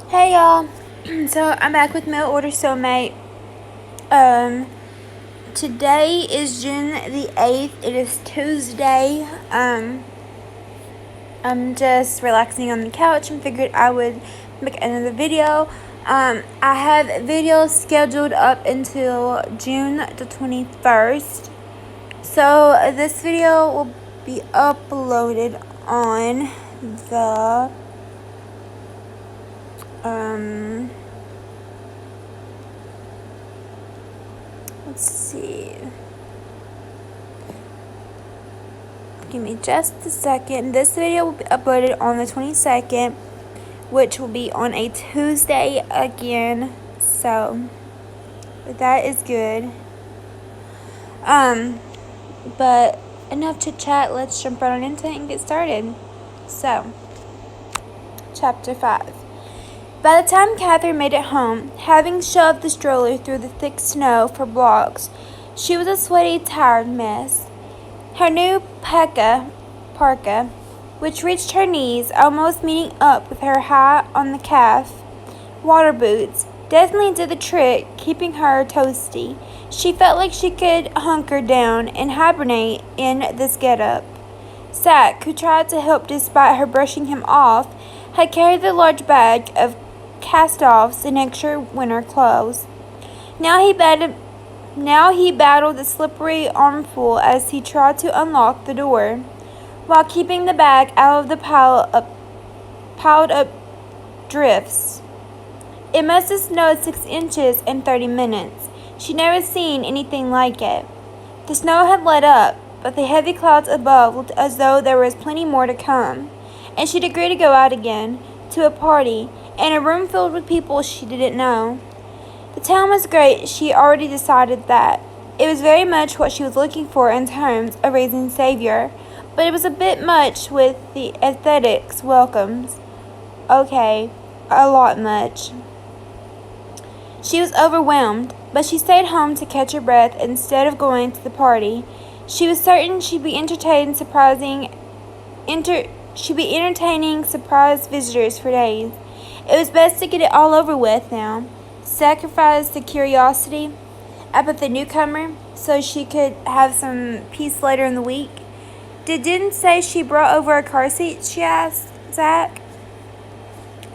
Hey y'all, so I'm back with Mail Order Soulmate. Today is June the 8th. It is Tuesday. I'm just relaxing on the couch and figured I would make another video. I have videos scheduled up until June the 21st. So this video will be uploaded on the let's see. Give me just a second. This video will be uploaded on the 22nd, which will be on a Tuesday again. So that is good. But enough chit chat. Let's jump right on into it and get started. So, Chapter 5. By the time Catherine made it home, having shoved the stroller through the thick snow for blocks, she was a sweaty, tired mess. Her new parka, which reached her knees, almost meeting up with her high on the calf, water boots, definitely did the trick, keeping her toasty. She felt like she could hunker down and hibernate in this getup. Zach, who tried to help despite her brushing him off, had carried the large bag of cast-offs and extra winter clothes. Now he battled the slippery armful as he tried to unlock the door, while keeping the bag out of the piled up drifts. It must have snowed 6 inches in 30 minutes. She'd never seen anything like it. The snow had let up, but the heavy clouds above looked as though there was plenty more to come, and she'd agreed to go out again, to a party, in a room filled with people she didn't know. The town was great, she already decided that. It was very much what she was looking for in terms of raising Savior, but it was a bit much with the aesthetics welcomes. Okay, a lot much. She was overwhelmed, but she stayed home to catch her breath instead of going to the party. She was certain she'd be entertaining surprise visitors for days. It was best to get it all over with now. Sacrifice the curiosity about the newcomer so she could have some peace later in the week. Did Jen say she brought over a car seat? She asked Zach.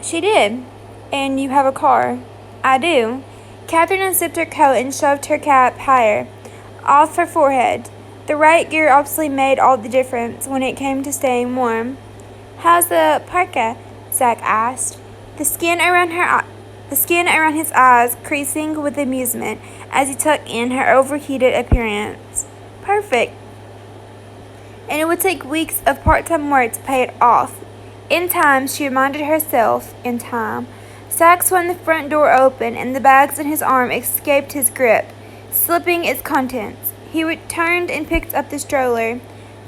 She did. And you have a car? I do. Catherine unzipped her coat and shoved her cap higher off her forehead. The right gear obviously made all the difference when it came to staying warm. How's the parka? Zach asked, the skin around his eyes creasing with amusement as he took in her overheated appearance. Perfect. And it would take weeks of part-time work to pay it off. In time, she reminded herself, in time. Zach swung the front door open, and the bags in his arm escaped his grip, slipping its contents. He returned and picked up the stroller,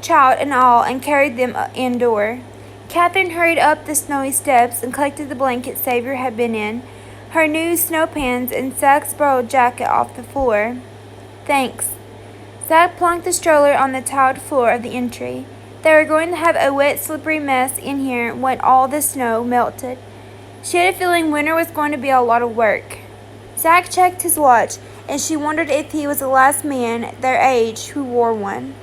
child and all, and carried them indoor. Catherine hurried up the snowy steps and collected the blanket Xavier had been in, her new snow pants and Zach's borrowed jacket off the floor. Thanks. Zach plunked the stroller on the tiled floor of the entry. They were going to have a wet, slippery mess in here when all the snow melted. She had a feeling winter was going to be a lot of work. Zach checked his watch, and she wondered if he was the last man their age who wore one,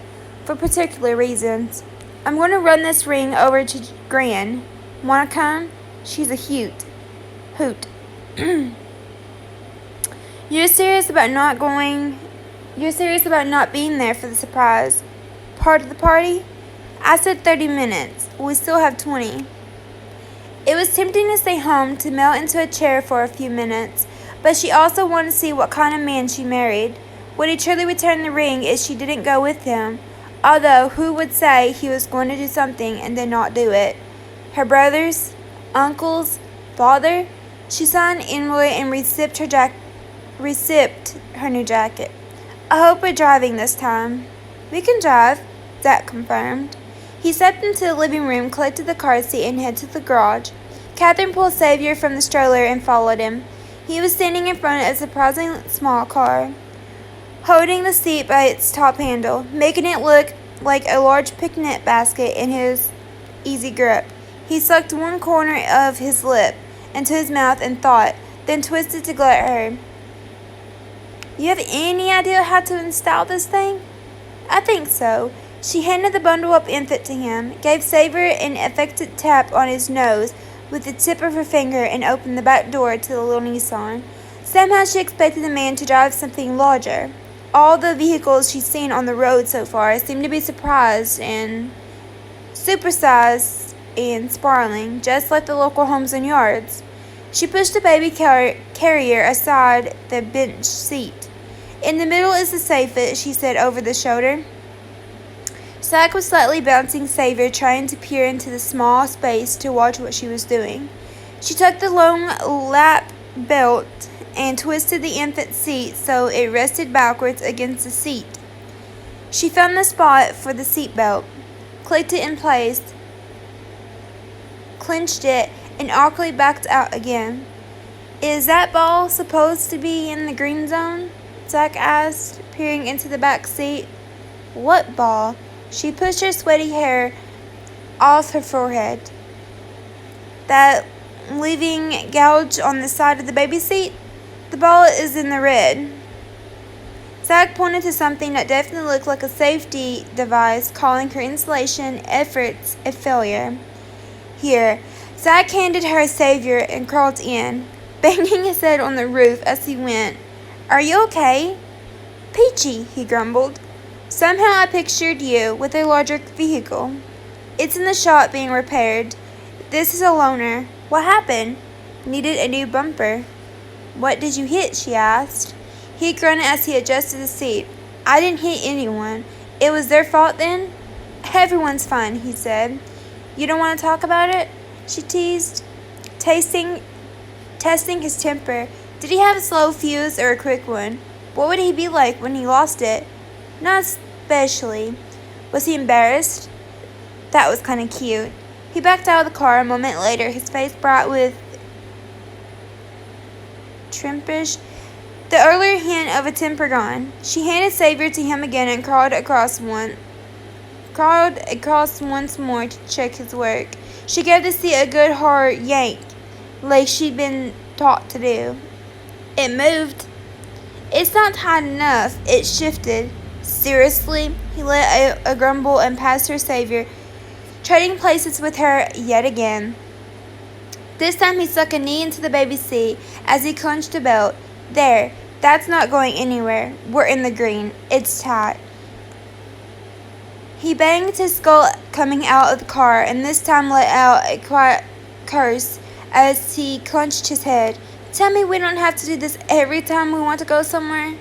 for particular reasons. I'm going to run this ring over to Gran. Wanna come? She's a hoot. You're serious about not being there for the surprise part of the party? I said 30 minutes. We still have 20. It was tempting to stay home to melt into a chair for a few minutes, but she also wanted to see what kind of man she married. Would he truly return the ring if she didn't go with him? Although, who would say he was going to do something and then not do it? Her brothers? Uncles? Father? She signed inwardly and recipped her new jacket. I hope we're driving this time. We can drive, Zach confirmed. He stepped into the living room, collected the car seat, and headed to the garage. Catherine pulled Xavier from the stroller and followed him. He was standing in front of a surprisingly small car, holding the seat by its top handle, making it look like a large picnic basket in his easy grip. He sucked one corner of his lip into his mouth and thought, then twisted to glare at her. You have any idea how to install this thing? I think so. She handed the bundled-up infant to him, gave Saver an affected tap on his nose with the tip of her finger, and opened the back door to the little Nissan. Somehow she expected the man to drive something larger. All the vehicles she'd seen on the road so far seemed to be supersized and sprawling, just like the local homes and yards. She pushed the baby carrier aside the bench seat. In the middle is the safest, she said over the shoulder. Zach was slightly bouncing Saver, trying to peer into the small space to watch what she was doing. She took the long lap belt and twisted the infant's seat so it rested backwards against the seat. She found the spot for the seat belt, clicked it in place, clenched it, and awkwardly backed out again. Is that ball supposed to be in the green zone? Zach asked, peering into the back seat. What ball? She pushed her sweaty hair off her forehead. That leaving gouge on the side of the baby seat? The ball is in the red. Zach pointed to something that definitely looked like a safety device, calling her installation efforts a failure. Here, Zach handed her a savior and crawled in, banging his head on the roof as he went. Are you okay? Peachy, he grumbled. Somehow I pictured you with a larger vehicle. It's in the shop being repaired. This is a loaner. What happened? Needed a new bumper. What did you hit? She asked. He grunted as he adjusted the seat. I didn't hit anyone. It was their fault then? Everyone's fine, he said. You don't want to talk about it? She teased, testing his temper. Did he have a slow fuse or a quick one? What would he be like when he lost it? Not especially. Was he embarrassed? That was kind of cute. He backed out of the car a moment later, his face bright with trimpish, the earlier hint of a temper gone. She handed Savior to him again and crawled across once more to check his work. She gave the seat a good hard yank, like she'd been taught to do. It moved. It's not tight enough. It shifted. Seriously? He let a grumble and passed her Savior, trading places with her yet again. This time he stuck a knee into the baby's seat as he clenched the belt. There, that's not going anywhere. We're in the green. It's tight. He banged his skull coming out of the car and this time let out a quiet curse as he clenched his head. Tell me we don't have to do this every time we want to go somewhere?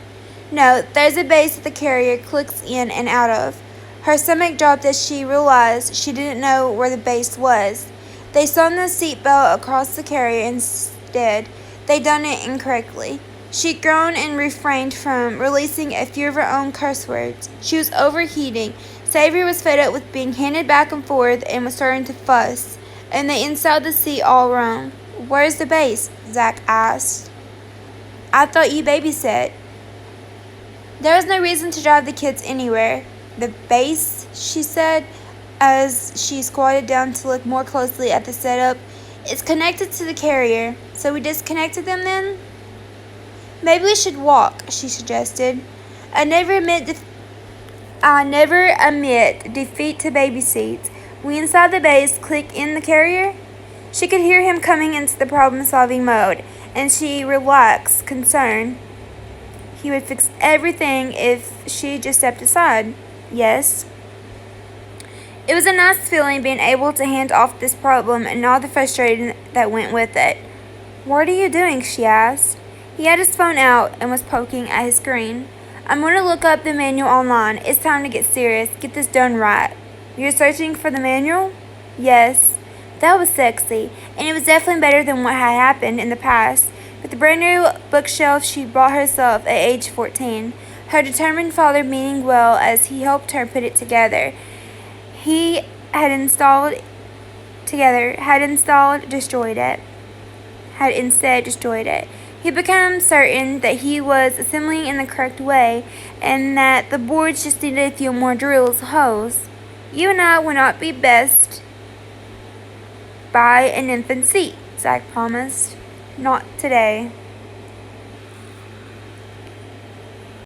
No, there's a base that the carrier clicks in and out of. Her stomach dropped as she realized she didn't know where the base was. They sewn the seatbelt across the carrier instead. They'd done it incorrectly. She groaned and refrained from releasing a few of her own curse words. She was overheating. Savory was fed up with being handed back and forth and was starting to fuss. And they installed the seat all wrong. Where's the base? Zach asked. I thought you babysat. There was no reason to drive the kids anywhere. The base, she said, as she squatted down to look more closely at the setup. It's connected to the carrier, so we disconnected them then? Maybe we should walk, she suggested. I never admit defeat to baby seats. We inside the base click in the carrier? She could hear him coming into the problem-solving mode, and she relaxed, concerned. He would fix everything if she just stepped aside. Yes. It was a nice feeling being able to hand off this problem and all the frustration that went with it. What are you doing? She asked. He had his phone out and was poking at his screen. I'm going to look up the manual online. It's time to get serious. Get this done right. You're searching for the manual? Yes. That was sexy, and it was definitely better than what had happened in the past. But the brand new bookshelf she bought herself at age 14. Her determined father meaning well as he helped her put it together. Had instead destroyed it. He became certain that he was assembling in the correct way and that the boards just needed a few more drills, holes. You and I would not be best buy an infant seat, Zach promised. Not today.